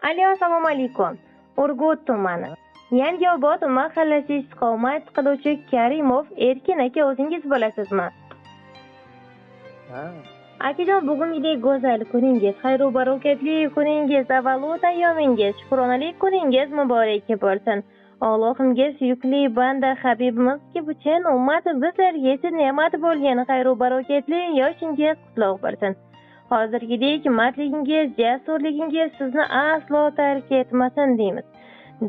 Alo, assalomu alaykum. Urgut tumani. Yangiobod mahallasi istiqomat qiluvchi Karimov Erkin aka o'zingiz bo'lasizmi? Ha. Akajon, bugungidek go'zal kuningiz, xayru barakatli kuningiz, tavallud ayyomingiz, shukronalik kuningiz muborak bo'lsin. Allohimga suyukli banda Habibimizki butun ummat bizlarga ne'mat bo'lgan xayru barakatli yoshingiz qutlug' bo'lsin. Hozirgidek mardligingiz, jasurligingiz sizni aslo tark etmasin deymiz.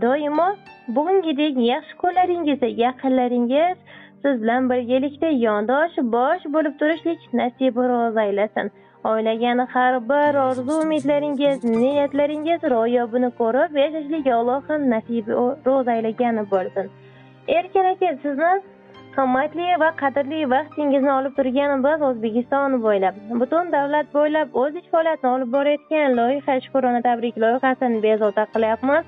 Doimo bugungidek yaxshi kunlaringiz, yaqinlaringiz siz bilan birgalikda yondosh bosh bo'lib turishlik nasib ro'z aylasin. O'ylagan har bir orzu umidlaringiz, niyatlaringiz ro'yobini ko'rib yashashlik Allohim nasib ro'z aylagani bo'lsin. Erkin aka, sizni qimmatli va qadrli vaqtingizni olib turgan biz O'zbekiston bo'ylab, butun davlat bo'ylab o'z ish faoliyatini olib borayotgan loyiha Shukrona tabrik loyihasini bezovta qilyapmiz.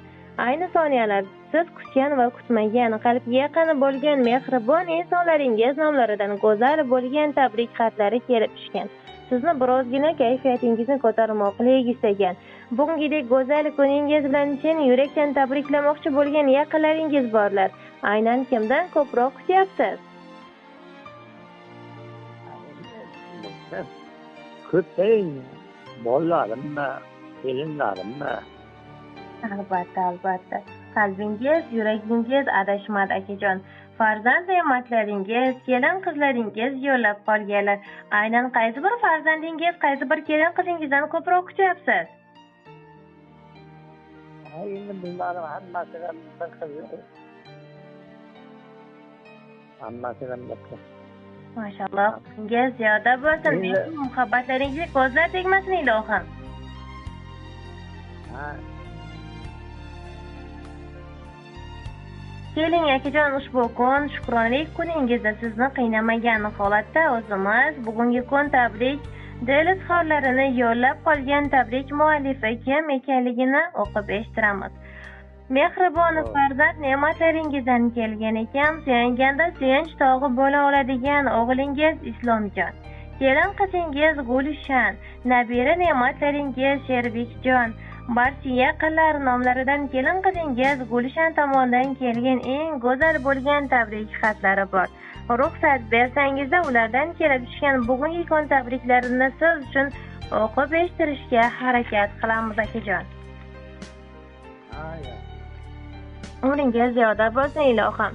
Ayni soniyalar siz kutgan va kutmagan, qalbga yaqin bo'lgan mehribon insonlaringiz nomlaridan go'zal bo'lgan tabrik xatlari kelib tushgan. Sizni birozgina kayfiyatingizni ko'tarmoqlik istagan. Bugungidek go'zal kuningiz bilan chin yurakdan tabriklamoqchi bo'lgan yaqinlaringiz borlar. Aynan kimdan ko'proq kutyapsiz? Ko'paying, bolalarimni, kelinlarimni. Albatta. Qalbingiz, yuragingiz adashmadi akajon. Farzand ne'matlaringiz, kelin qizlaringiz yo'llab qolganlar. Aynan qaysi bir farzandingiz, qaysi bir kelin qizingizdan ko'proq kutyapsiz? Endi bizlarni hammasidan bir qiz. Hammasidan bir qiz. Mashalloh, kuningiz ziyoda bo'lsin. Muhabbatlaringizga ko'zlar tegmasin ilohim. Ha. Keling akajon, ushbu kun shukronalik kuningizda sizni qiynamagan holatda o'zimiz bugungi kun tabrik dil izhorlarini yo'llab qolgan tabrik muallifi kim ekanligini o'qib eshittiramiz. Mehribon farzand ne'matlaringizdan kelgan ekan, suyanganda suyanch tog'i bo'la oladigan o'g'lingiz Islomjon, kelin qizingiz Gulishan, nabira ne'matlaringiz Sherbekjon, barcha yaqinlar nomlaridan kelin qizingiz Gulishan tomonidan kelgan eng go'zal bo'lgan tabrik xatlari bor. Ruxsat bersangizda ulardan kelib tushgan bugungi kun tabriklarini siz uchun o'qib eshittirishga harakat qilamiz akajon. Umringiz ziyoda bo'lsin ilohim.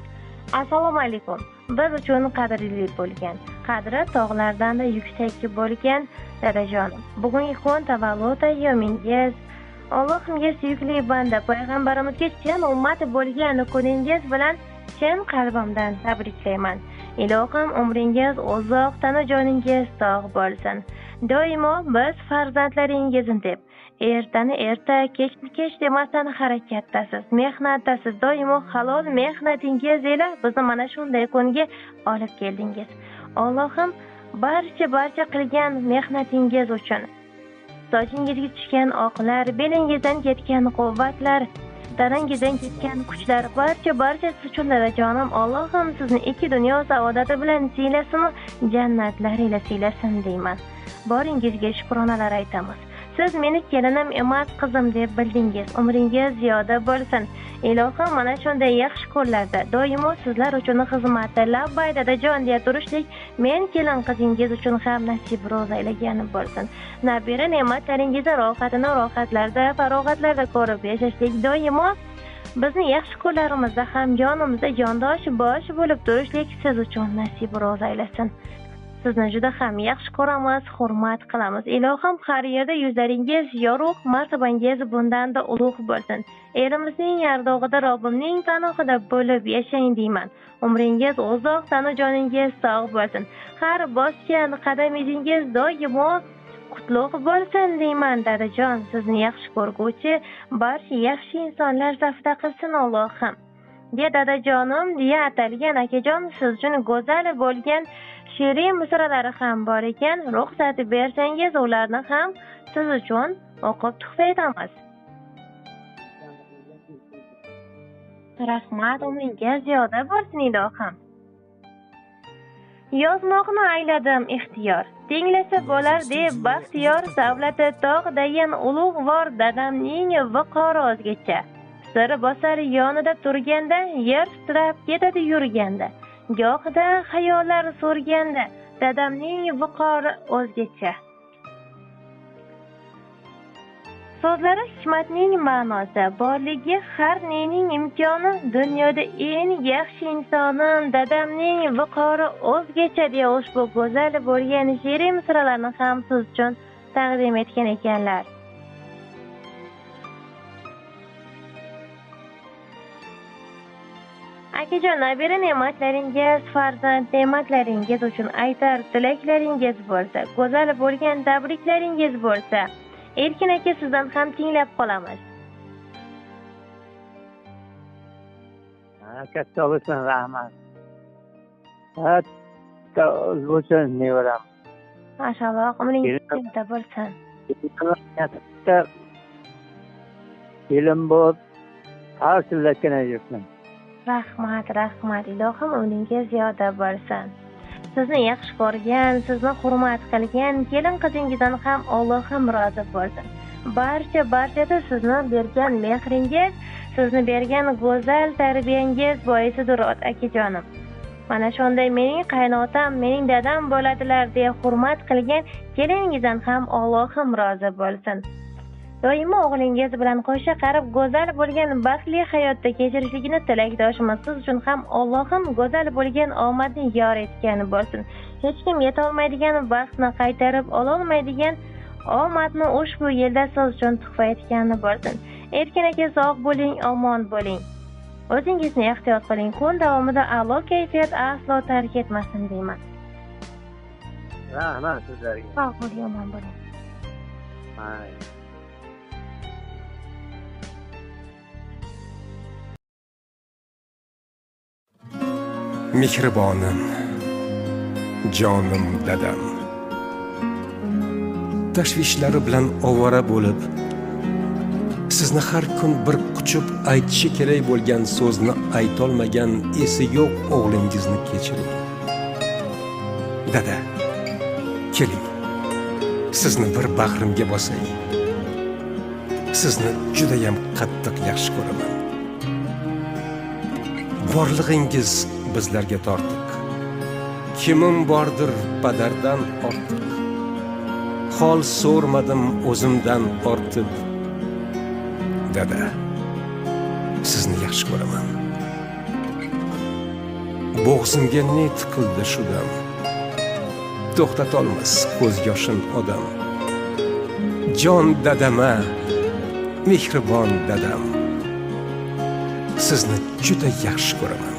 Assalomu alaykum. Biz uchun qadrli bo'lgan, qadri tog'lardan-da yuksak bo'lgan dadajonim. Bugungi kun tavallud ayyomingiz, Allohimga suyukli banda payg'ambarimizga chin ummat bo'lgan kuningiz bilan chin qalbimdan tabriklayman. Ilohim umringiz uzoq, tana joningiz tog' bo'lsin. Doimo biz farzandlaringizni deb ertani erta, kechni kech demasdan harakatdasiz, mehnatdasiz. Doimo halol mehnatingiz ila bizni mana shunday kunga olib keldingiz. Allohim barcha qilgan mehnatingiz uchun, sochingizga tushgan oqlar, belingizdan ketgan quvvatlar, tanangizdan ketgan kuchlar, barchasi uchun dadajonim, Allohim sizni ikki dunyo saodati bilan siylasin, jannatlar ila siylasin deyman. Boringizga shukronalar aytamiz. Siz meni kelinim emas, qizim deb bildingiz. Umringiz ziyoda bo'lsin. Ilohim mana shunday yaxshi kunlarda doimo sizlar uchun xizmatda labbay dadajon deya turishlik men kelin qizingiz uchun ham nasib ro'z aylagani bo'lsin. Nabira ne'matlaringizni rohatini rohatlarda, farog'atlarda ko'rib yashashlik doimo bizni yaxshi kunlarimizda ham jonimizda jondosh bosh bo'lib turishlik siz uchun nasib ro'z aylasin. Sizni juda ham yaxshi ko'ramiz, hurmat qilamiz. Ilohim har yerda yuzlaringiz yorug', martabangiz bundan-da ulug' bo'lsin. Erimizning yardog'ida, Robbimning panohida bo'lib yashang deyman. Umringiz uzoq, tana joningiz sog' bo'lsin. Har bosgan qadamingiz doimo qutlug' bo'lsin deyman dadajon. Sizni yaxshi ko'rguvchi barcha yaxshi insonlar safida qilsin Allohim. Deya dadajonim deya atalgan akajon, siz uchun go'zal bo'lgan shirin misralari ham bor ekan. Ruxsat bersangiz ularni ham siz uchun o'qib tuhfa etamiz. Rahmat, umringiz ziyoda bo'lsin ilohim. Yozmoqni ayladim ixtiyor, tenglasa bo'lar deb baxtiyor, davlati tog'dayin ulug'vor dadamning viqori o'zgacha. Siri bosar yonida turganda, yer titrab ketadi yurganda, gohida xayollar so'rganda, dadamning viqori o'zgacha. So'zlari hikmatning ma'nosi, borligi har nening imkoni, dunyoda eng yaxshi insonim, dadamning viqori o'zgacha deya ushbu go'zal bo'lgan she'riy misralarni ham siz uchun taqdim etgan ekanlar. Akajon, nabira ne'matlaringiz, farzand ne'matlaringiz uchun aytar tilaklaringiz bo'lsa, go'zal bo'lgan tabriklaringiz bo'lsa, Erkin aka sizdan ham tinglab qolamiz. Katta bo'lsin, rahmat. Katta bo'lsin, nevaram. Mashalloh, umringiz katta bo'lsin. Katta ilm bo'lib, tavsiyalagan yursin. Rahmat, ilohim umringiz ziyoda bo'lsin. Sizni yaxshi ko'rgan, sizni hurmat qilgan kelin qizingizdan ham Allohim rozi bo'lsin. Barchada sizni bergan mehringiz, sizni bergan go'zal tarbiyangiz boisidir akajonim. Mana shunday mening qaynotam, mening dadam bo'ladilar deya hurmat qilgan keliningizdan ham Allohim rozi bo'lsin. Doimo o'g'lingiz bilan qo'sha qarib go'zal bo'lgan baxtli hayotda kechirishligini tilakdoshimiz. Siz uchun ham Allohim go'zal bo'lgan omadni yor etgan bo'lsin. Hech kim yetolmaydigan baxtni qaytarib ololmaydigan omadni ushbu yilda siz uchun tuhfa etgan bo'lsin. Erkin aka, sog' bo'ling, omon bo'ling. O'zingizni ehtiyot qiling. Kun davomida a'lo kayfiyat aslo tark etmasin deyman. Rahmat sizlarga. Sog' bo'ling, omon bo'ling. Mehribonim, jonim dadam, tashvishlari bilan ovora bo'lib, sizni har kun bir quchib aytishi kerak bo'lgan so'zni aytolmagan esi yo'q o'g'lingizni kechiring. Dada, keling, sizni bir bag'rimga bosay. Sizni juda ham qattiq yaxshi ko'raman. Borlig'ingiz bizlarga tortiq. Kimim bordir padardan ortiq. Hol so'rmadim o'zimdan ortib. Dada, sizni yaxshi ko'raman. Bo'g'zimga ne tiqildi shu dam. To'xtatolmas ko'z yoshin odam. Jon dadama, mehribon dadam, sizni juda yaxshi ko'raman.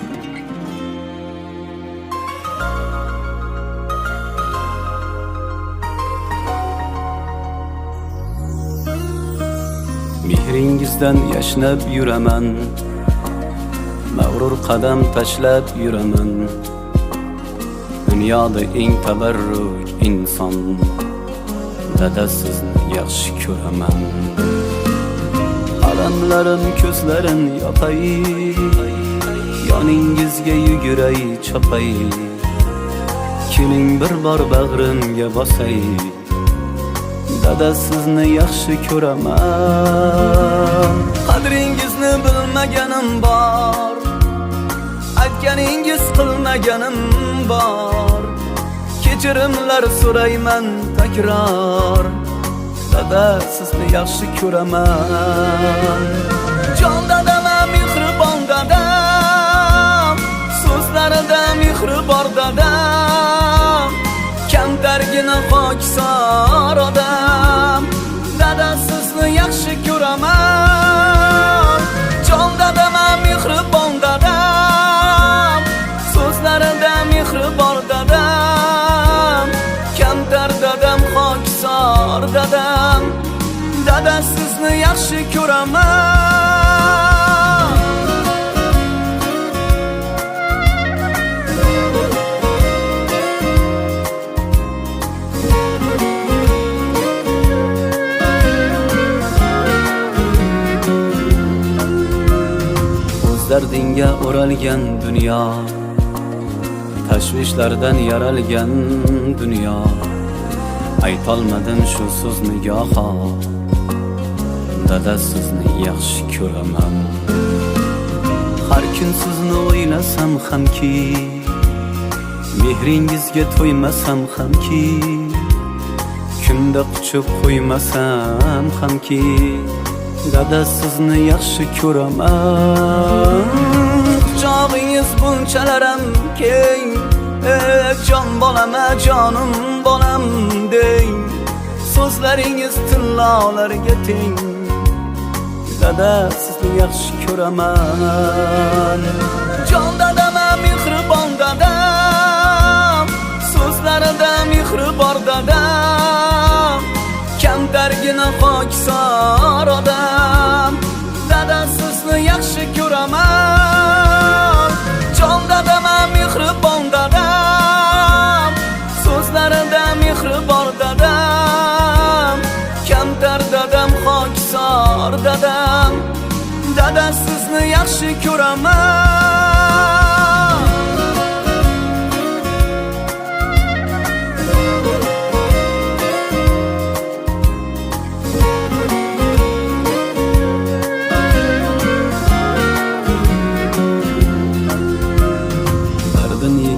Mehringizdan yashnab yuraman, mag'rur qadam tashlab yuraman. Dunyoda eng tabarruk inson, dada sizni yaxshi ko'raman. Alamlarim ko'zlarin yopay, yoningizga yuguray chopay. Keling bir bor bag'rimga bosay, dada sizni yaxshi ko'raman. Qadringizni bilmaganim bor, aytganingiz qilmaganim bor. Kechirimlar so'rayman takror, dada sizni yaxshi ko'raman. Jon dadama, mehribon dadam, so'zlarida mehri bor dadam. Kamtargina pokisor odam, dada sizni yaxshi ko'raman. Jon dadama, mehribon dadam, so'zlarida mehri bor dadam. Kamtar dadam, pokisor dadam, dada sizni yaxshi ko'raman. Dardinga o'ralgan dunyo, tashvishlardan yaralgan dunyo. Aytolmadim shu so'zni goho, dada sizni yaxshi ko'raman. Har kun sizni o'ylasam hamki, mehringizga to'ymasam hamki, kunda quchib qo'ymasam hamki, dada sizni yaxshi ko'raman. Quchog'ingiz bunchalaram keng, jon bolama jonim bolam deng. So'zlaringiz tillolarga teng, dada sizni yaxshi ko'raman. Jon dadam, mehribon dadam, so'zlarida mehri bor dadam. Kamtargina pokisor odam, dada sizni yaxshi ko'raman. Jon dadam, mehribon dadam, so'zlarida mehri bor dadam. Kamtar dadam, pokisor dadam, dada sizni yaxshi ko'raman.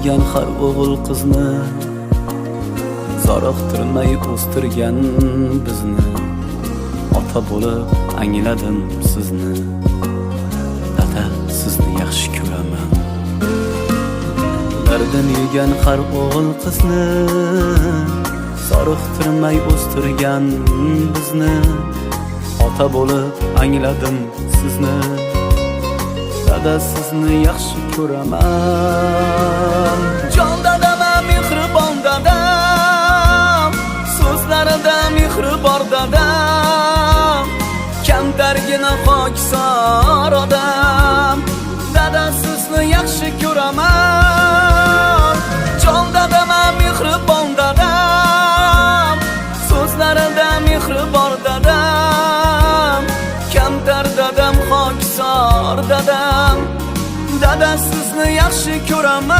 Yegan har o'g'il qizni zoriqtirmay o'stirgan bizni. Ota bo'lib angladim sizni, dada sizni yaxshi ko'raman. Dardin yegan har o'g'il qizni zoriqtirmay o'stirgan bizni. Ota bo'lib angladim sizni, dada sizni yaxshi ko'raman. Jon dadam, mehribon dadam, so'zlarida mehri bor dadam. Kamtargina pokisor odam, dada sizni yaxshi ko'raman. Jon dadam, mehribon dadam, so'zlarida mehri bor dadam. Kamtar dadam, pokisor dadam, dada sizni yaxshi ko'raman.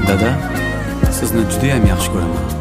Dada sizni juda ham yaxshi ko'raman.